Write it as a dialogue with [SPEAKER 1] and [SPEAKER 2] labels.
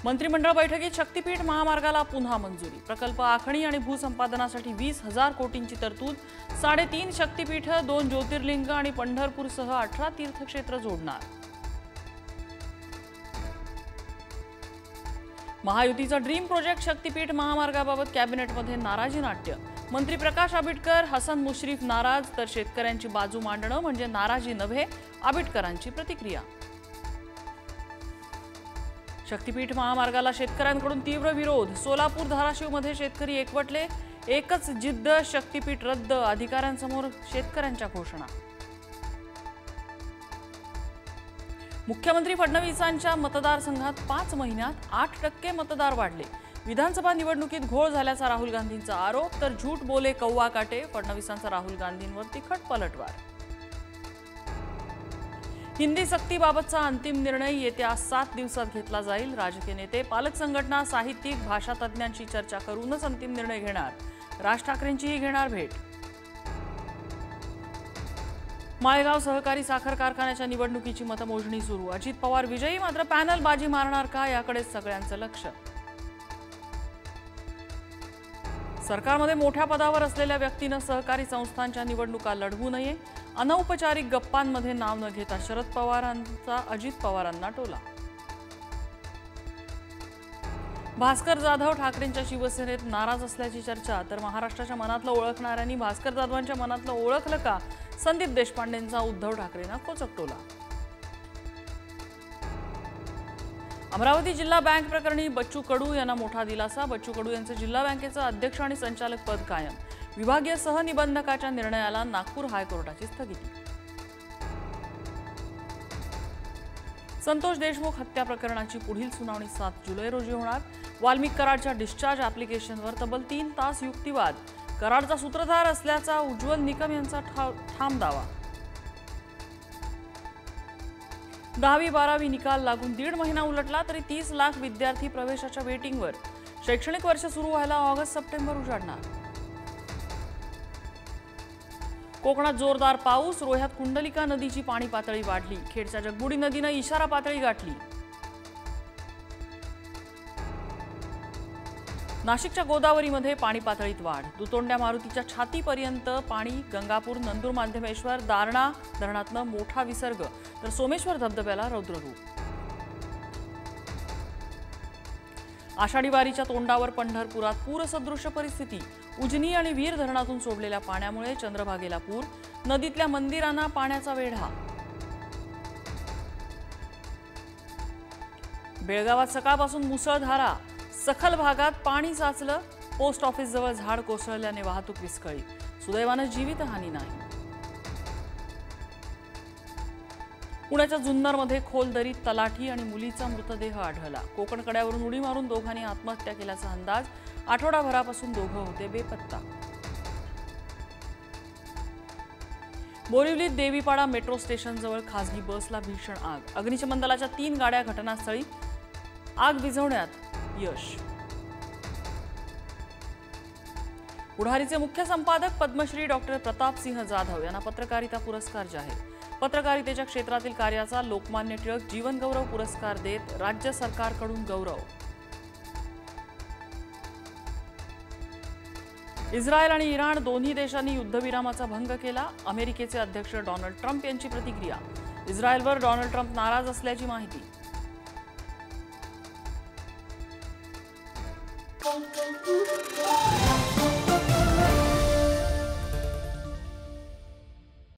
[SPEAKER 1] मंत्रिमंडळ बैठकीत शक्तीपीठ महामार्गाला पुन्हा मंजुरी। प्रकल्प आखणी आणि भूसंपादनासाठी 20,000 कोटींची तरतूद। 3.5 शक्तीपीठ, 2 ज्योतिर्लिंग आणि पंढरपूरसह 18 तीर्थक्षेत्र जोडणार। महायुतीचा ड्रीम प्रोजेक्ट शक्तीपीठ महामार्गाबाबत कॅबिनेटमध्ये नाराजी नाट्य। मंत्री प्रकाश आबिटकर, हसन मुश्रीफ नाराज, तर शेतकऱ्यांची बाजू मांडणं म्हणजे नाराजी नव्हे, आबिटकरांची प्रतिक्रिया। शक्तीपीठ महामार्गाला शेतकऱ्यांकडून तीव्र विरोध। सोलापूर धाराशिवमध्ये शेतकरी एकवटले। एकच जिद्द, शक्तीपीठ रद्द। अधिकाऱ्यांसमोर शेतकऱ्यांच्या घोषणा। मुख्यमंत्री फडणवीसांच्या मतदारसंघात 5 महिन्यात 8% मतदार वाढले। विधानसभा निवडणुकीत घोळ झाल्याचा राहुल गांधींचा आरोप, तर झूठ बोले कौवा काटे। फडणवीसांचा राहुल गांधींवर तिखट पलटवार। हिंदी सक्तीबाबतचा अंतिम निर्णय येत्या 7 दिवसात घेतला जाईल। राजकीय नेते, पालक संघटना, साहित्यिक, भाषा तज्ज्ञांशी चर्चा करूनच अंतिम निर्णय घेणार। राज ठाकरेंचीही घेणार भेट। माळेगाव सहकारी साखर कारखान्याच्या निवडणुकीची मतमोजणी सुरू। अजित पवार विजयी, मात्र पॅनल बाजी मारणार का, याकडे सगळ्यांचं लक्ष। सरकारमध्ये मोठ्या पदावर असलेल्या व्यक्तीनं सहकारी संस्थांच्या निवडणुका लढवू नये। अनौपचारिक गप्पांमध्ये नाव न घेता शरद पवारांचा अजित पवारांना टोला। भास्कर जाधव ठाकरेंच्या शिवसेनेत नाराज असल्याची चर्चा, तर महाराष्ट्राच्या मनातलं ओळखणाऱ्यांनी भास्कर जाधवांच्या मनातलं ओळखलं का, संदीप देशपांडेंचा उद्धव ठाकरेंना कोचक टोला। अमरावती जिल्हा बँक प्रकरणी बच्चू कडू यांना मोठा दिलासा। बच्चू कडू यांचं जिल्हा बँकेचं अध्यक्ष आणि संचालक पद कायम। विभागीय सहनिबंधकाच्या निर्णयाला नागपूर हायकोर्टाची स्थगिती। संतोष देशमुख हत्या प्रकरणाची पुढील सुनावणी 7 जुलै रोजी होणार। वाल्मिक कराडच्या डिस्चार्ज ॲप्लिकेशनवर तब्बल 3 तास युक्तिवाद। कराडचा सूत्रधार असल्याचा उज्ज्वल निकम यांचा ठाम दावा। 10वी-12वी निकाल लागून 1.5 महिना उलटला तरी 30 लाख विद्यार्थी प्रवेशाच्या वेटिंगवर। शैक्षणिक वर्ष सुरू व्हायला ऑगस्ट-सप्टेंबर उजाडणार। कोकणात जोरदार पाऊस। रोह्यात कुंडलिका नदीची पाणी पातळी वाढली। खेडच्या जगबुडी नदीनं इशारा पातळी गाठली। नाशिकच्या गोदावरीमध्ये पाणी पातळीत वाढ। दुतोंड्या मारुतीच्या छातीपर्यंत पाणी। गंगापूर, नंदूर माध्यमेश्वर, दारणा धरणातनं मोठा विसर्ग, तर सोमेश्वर धबधब्याला रौद्ररूप। आषाढी वारीच्या तोंडावर पंढरपुरात पूरसदृश परिस्थिती। उजनी आणि वीर धरणातून सोडलेल्या पाण्यामुळे चंद्रभागेला पूर। नदीतल्या मंदिरांना पाण्याचा वेढा। बेळगावात सकाळपासून मुसळधारा। सखल भागात पाणी साचलं। पोस्ट ऑफिसजवळ झाड कोसळल्याने वाहतूक विस्कळीत। सुदैवानं जीवितहानी नाही। पुण्याच्या जुन्नरमध्ये खोल दरीत तलाठी आणि मुलीचा मृतदेह आढळला। कोकण कड्यावरून उडी मारून दोघांनी आत्महत्या केल्याचा अंदाज। आठवडाभरापासून दोघं होते बेपत्ता। बोरिवलीत देवीपाडा मेट्रो स्टेशनजवळ खासगी बसला भीषण आग। अग्निशमन दलाच्या 3 गाड्या घटनास्थळी। आग विझवण्यात यश। पुढारीचे मुख्य संपादक पद्मश्री डॉक्टर प्रतापसिंह जाधव यांना पत्रकारिता पुरस्कार जाहीर। पत्रकारितेच्या क्षेत्रातील कार्याचा लोकमान्य टिळक जीवन गौरव पुरस्कार देत राज्य सरकारकडून गौरव। इस्रायल आणि इराण दोन्ही देशांनी युद्धविरामाचा भंग केला। अमेरिकेचे अध्यक्ष डोनाल्ड ट्रम्प यांची प्रतिक्रिया। इस्रायलवर डोनाल्ड ट्रम्प नाराज असल्याची माहिती।